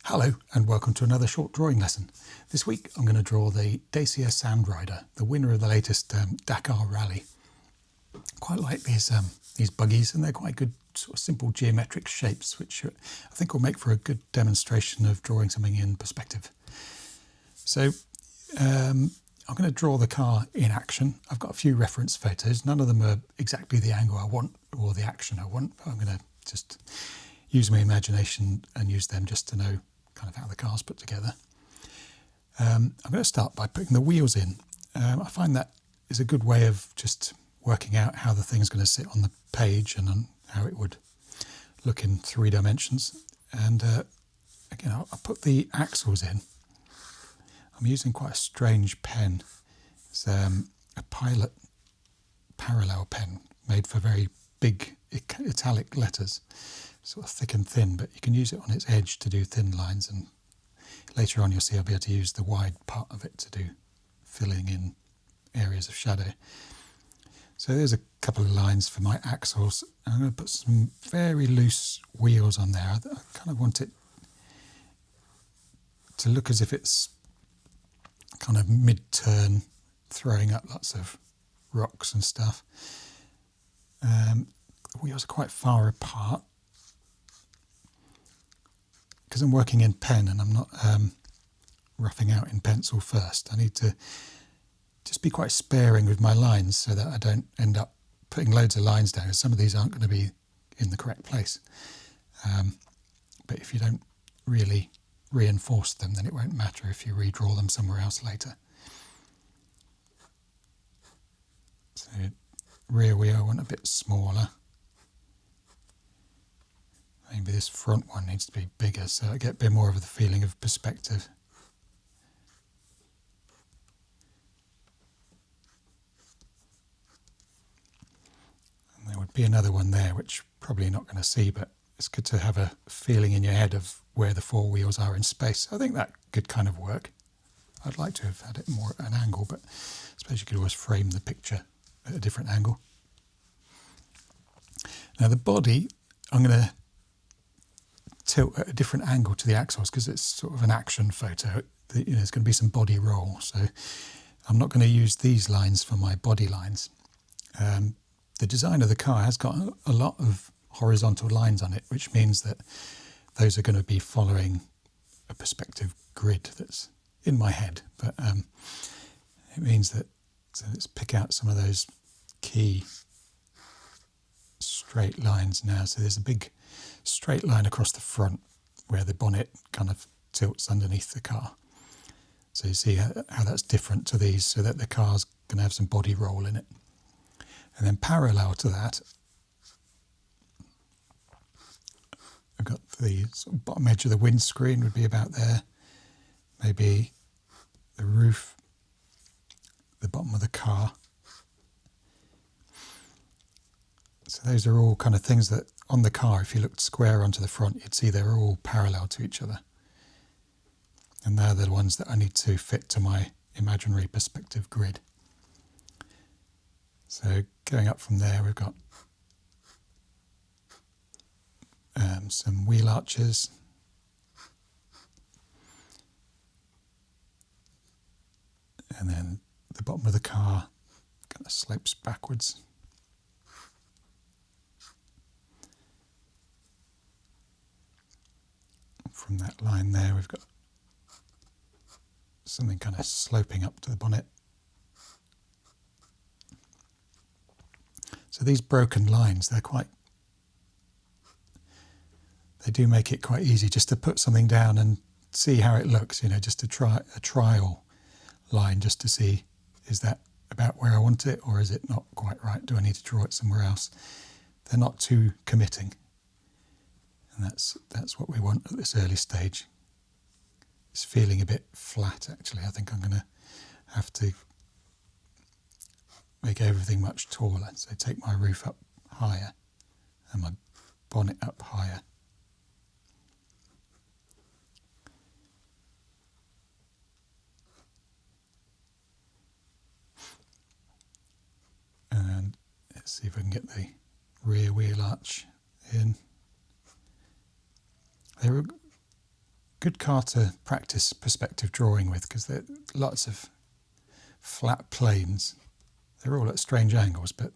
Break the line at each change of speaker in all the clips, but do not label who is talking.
Hello and welcome to another short drawing lesson. This week I'm going to draw the Dacia Sandrider, the winner of the latest Dakar rally. Quite like these buggies, and they're quite good sort of simple geometric shapes, which I think will make for a good demonstration of drawing something in perspective. So I'm going to draw the car in action. I've got a few reference photos. None of them are exactly the angle I want or the action I want, but I'm going to just use my imagination and use them just to know kind of how the car's put together. I'm going to start by putting the wheels in. I find that is a good way of just working out how the thing's going to sit on the page and on how it would look in 3 dimensions. And again, I'll put the axles in. I'm using quite a strange pen. It's a Pilot parallel pen made for very big italic letters, sort of thick and thin, but you can use it on its edge to do thin lines, and later on you'll see I'll be able to use the wide part of it to do filling in areas of shadow. So there's a couple of lines for my axles. I'm going to put some very loose wheels on there. I kind of want it to look as if it's kind of mid-turn, throwing up lots of rocks and stuff. The wheels are quite far apart because I'm working in pen and I'm not roughing out in pencil first. I need to just be quite sparing with my lines so that I don't end up putting loads of lines down, because some of these aren't going to be in the correct place. But if you don't really reinforce them, then it won't matter if you redraw them somewhere else later. So rear wheel I want a bit smaller. Maybe this front one needs to be bigger so I get a bit more of the feeling of perspective. And there would be another one there which probably not going to see, but it's good to have a feeling in your head of where the 4 wheels are in space. I think that could kind of work. I'd like to have had it more at an angle, but I suppose you could always frame the picture at a different angle. Now the body, I'm going to tilt at a different angle to the axles because it's sort of an action photo. There's going to be some body roll, so I'm not going to use these lines for my body lines. The design of the car has got a lot of horizontal lines on it, which means that those are going to be following a perspective grid that's in my head, but it means that, so let's pick out some of those key straight lines now. So there's a big straight line across the front where the bonnet kind of tilts underneath the car. So you see how that's different to these, so that the car's going to have some body roll in it. And then parallel to that, I've got the sort of bottom edge of the windscreen would be about there. Maybe the roof, the bottom of the car. So those are all kind of things that on the car, if you looked square onto the front, you'd see they're all parallel to each other. And they're the ones that I need to fit to my imaginary perspective grid. So going up from there, we've got some wheel arches. And then the bottom of the car kind of slopes backwards. From that line there, we've got something kind of sloping up to the bonnet. So these broken lines, they do make it quite easy just to put something down and see how it looks, just to try a trial line just to see, is that about where I want it, or is it not quite right? Do I need to draw it somewhere else? They're not too committing. And that's what we want at this early stage. It's feeling a bit flat, actually. I think I'm going to have to make everything much taller. So take my roof up higher and my bonnet up higher. And let's see if I can get the rear wheel arch in. They were good car to practice perspective drawing with, because there are lots of flat planes. They're all at strange angles, but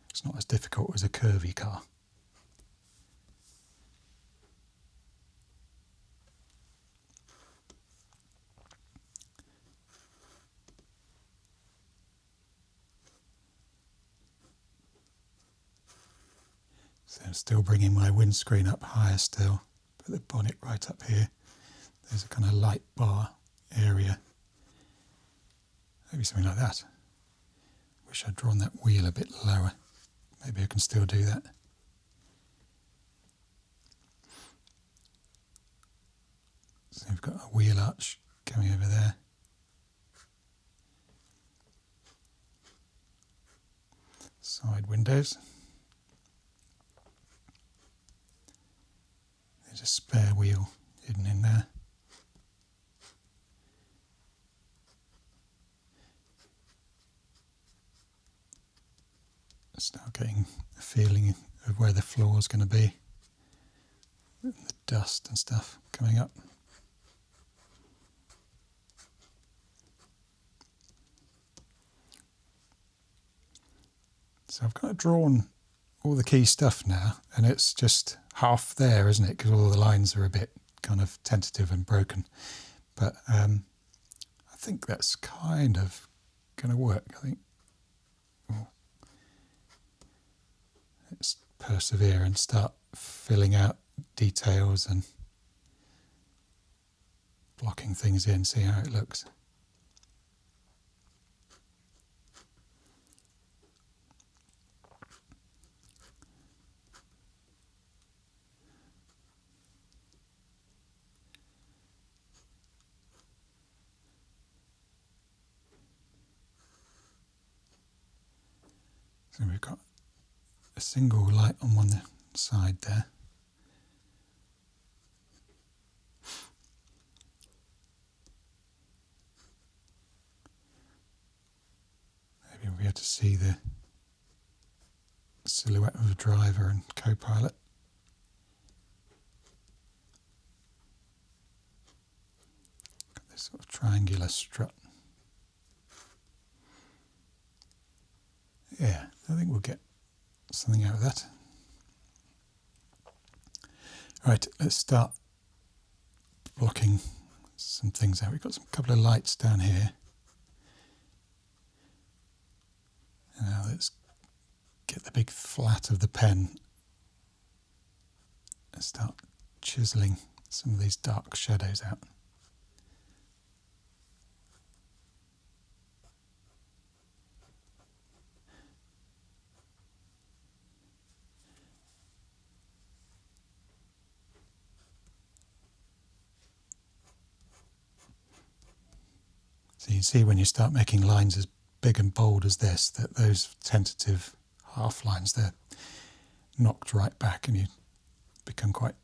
it's not as difficult as a curvy car. So I'm still bringing my windscreen up higher still, put the bonnet right up here. There's a kind of light bar area. Maybe something like that. Wish I'd drawn that wheel a bit lower. Maybe I can still do that. So we've got a wheel arch coming over there. Side windows. There's a spare wheel hidden in there. Start getting a feeling of where the floor is going to be. The dust and stuff coming up. So I've kind of drawn all the key stuff now, and it's just half there, isn't it? Because all the lines are a bit kind of tentative and broken. But I think that's kind of going to work. I think let's persevere and start filling out details and blocking things in, see how it looks. So we've got a single light on one side there. Maybe we'll be able to see the silhouette of the driver and co-pilot. Got this sort of triangular strut. Yeah, I think we'll get something out of that. Right, let's start blocking some things out. We've got a couple of lights down here. And now let's get the big flat of the pen and start chiseling some of these dark shadows out. So you can see when you start making lines as big and bold as this, that those tentative half lines, they're knocked right back and you become quite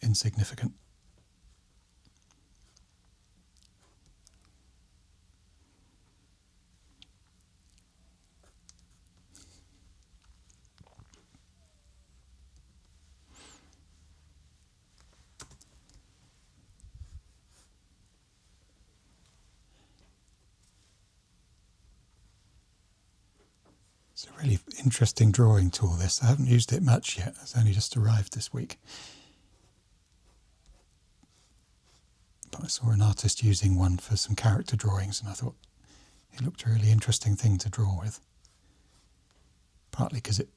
insignificant. It's a really interesting drawing tool, this. I haven't used it much yet. It's only just arrived this week. But I saw an artist using one for some character drawings and I thought it looked a really interesting thing to draw with. Partly because it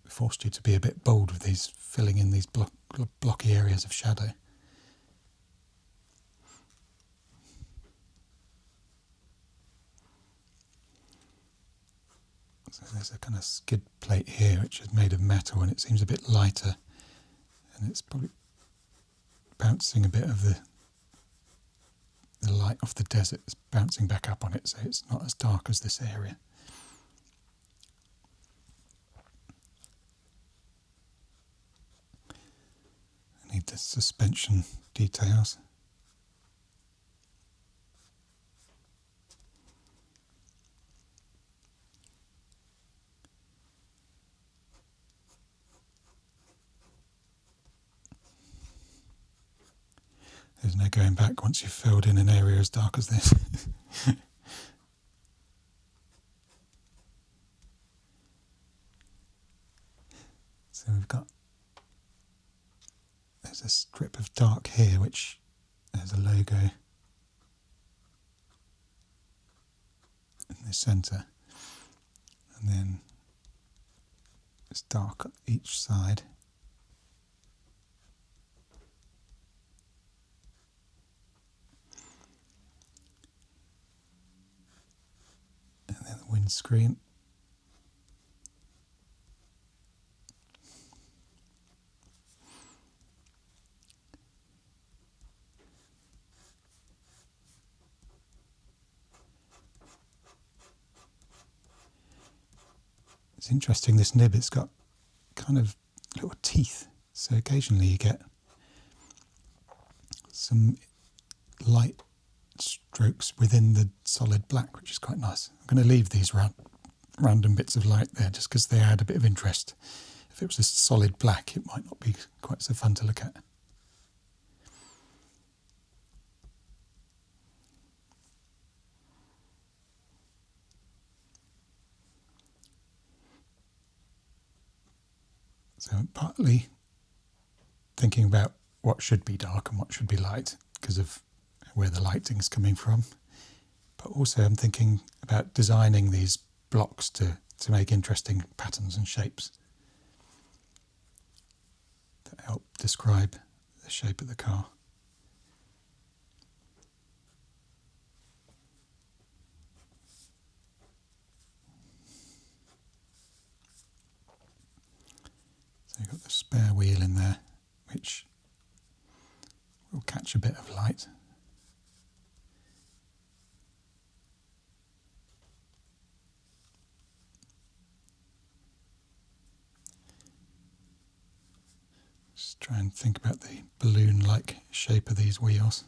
forced you to be a bit bold with these, filling in these blocky areas of shadow. So there's a kind of skid plate here which is made of metal and it seems a bit lighter, and it's probably bouncing a bit of the light off the desert. It's bouncing back up on it, so it's not as dark as this area. I need the suspension details. There's no going back once you've filled in an area as dark as this. So there's a strip of dark here which has a logo in the centre, and then it's dark on each side. And then the windscreen. It's interesting, this nib, it's got kind of little teeth, so occasionally you get some light strokes within the solid black, which is quite nice. I'm going to leave these random bits of light there just because they add a bit of interest. If it was a solid black, it might not be quite so fun to look at. So I'm partly thinking about what should be dark and what should be light because of where the lighting's coming from. But also I'm thinking about designing these blocks to make interesting patterns and shapes that help describe the shape of the car. So you've got the spare wheel in there, which will catch a bit of light. Just try and think about the balloon-like shape of these wheels.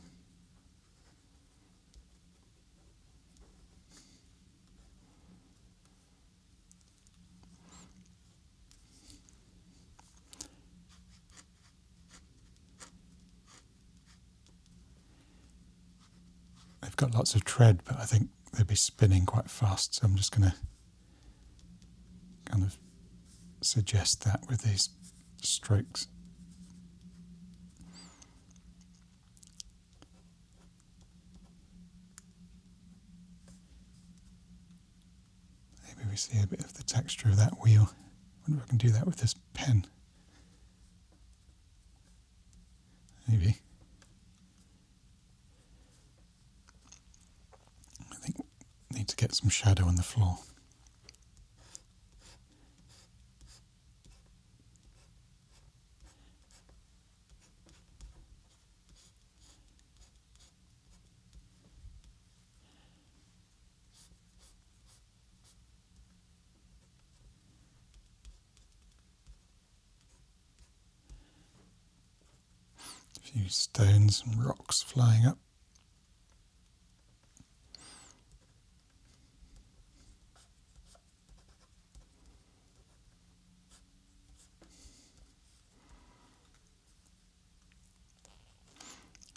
They've got lots of tread, but I think they'll be spinning quite fast, so I'm just going to kind of suggest that with these strokes. Maybe we see a bit of the texture of that wheel. I wonder if I can do that with this pen. Maybe. I think we need to get some shadow on the floor. A few stones and rocks flying up.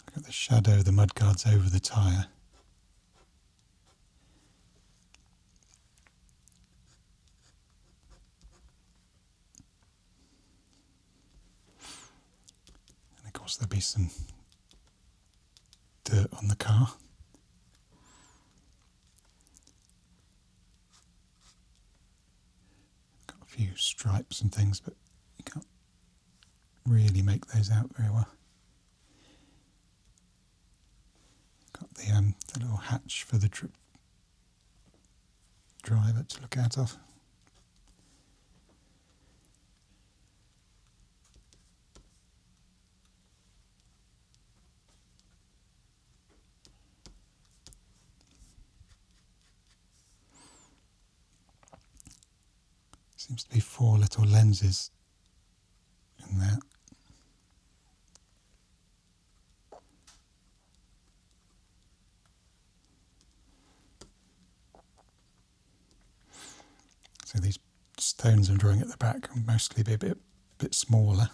Look at the shadow of the mudguards over the tyre. And of course there'll be some dirt on the car. Got a few stripes and things, but you can't really make those out very well. Got the little hatch for the driver to look out of. Seems to be 4 little lenses in there. So these stones I'm drawing at the back will mostly be a bit smaller.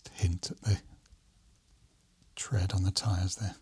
Just hint at the tread on the tyres there.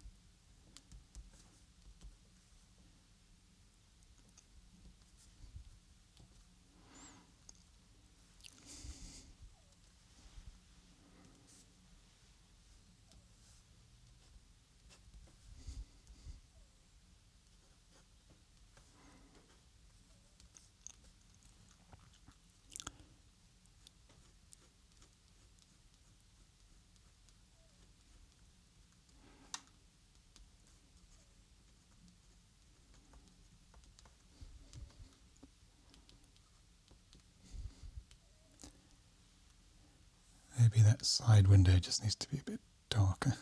Maybe that side window just needs to be a bit darker.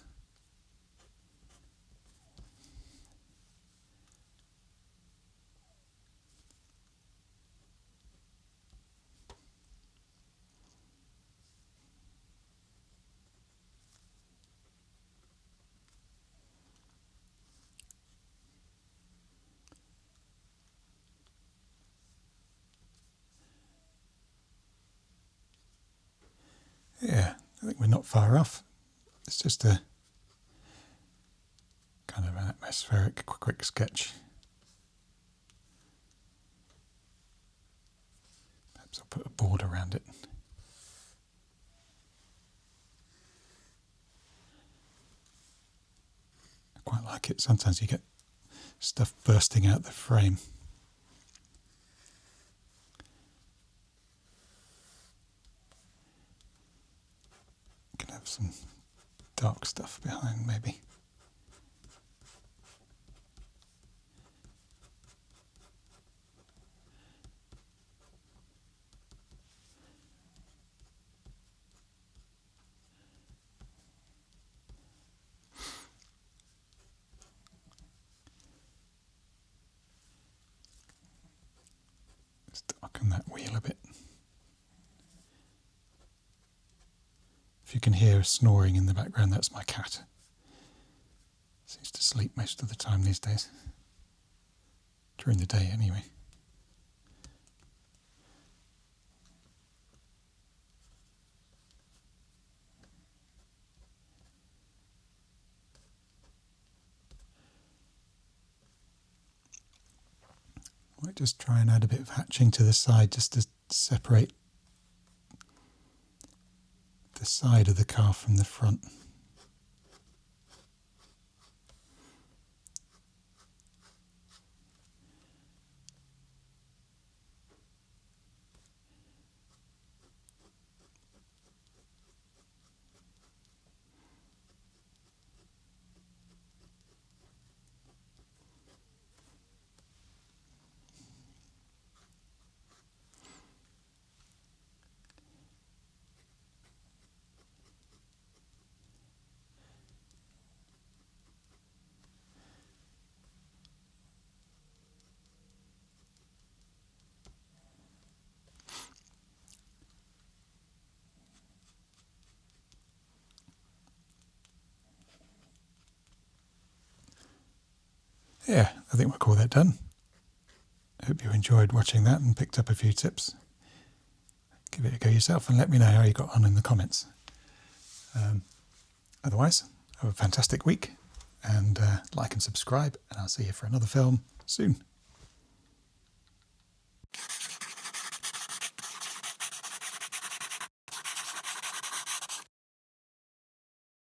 Yeah, I think we're not far off. It's just a kind of an atmospheric quick sketch. Perhaps I'll put a board around it. I quite like it. Sometimes you get stuff bursting out the frame. Can have some dark stuff behind, maybe. Let's darken that wheel a bit. If you can hear snoring in the background, that's my cat. Seems to sleep most of the time these days. During the day, anyway. I might just try and add a bit of hatching to the side just to separate the side of the car from the front. Yeah, I think we'll call that done. I hope you enjoyed watching that and picked up a few tips. Give it a go yourself and let me know how you got on in the comments. Otherwise, have a fantastic week and like and subscribe, and I'll see you for another film soon.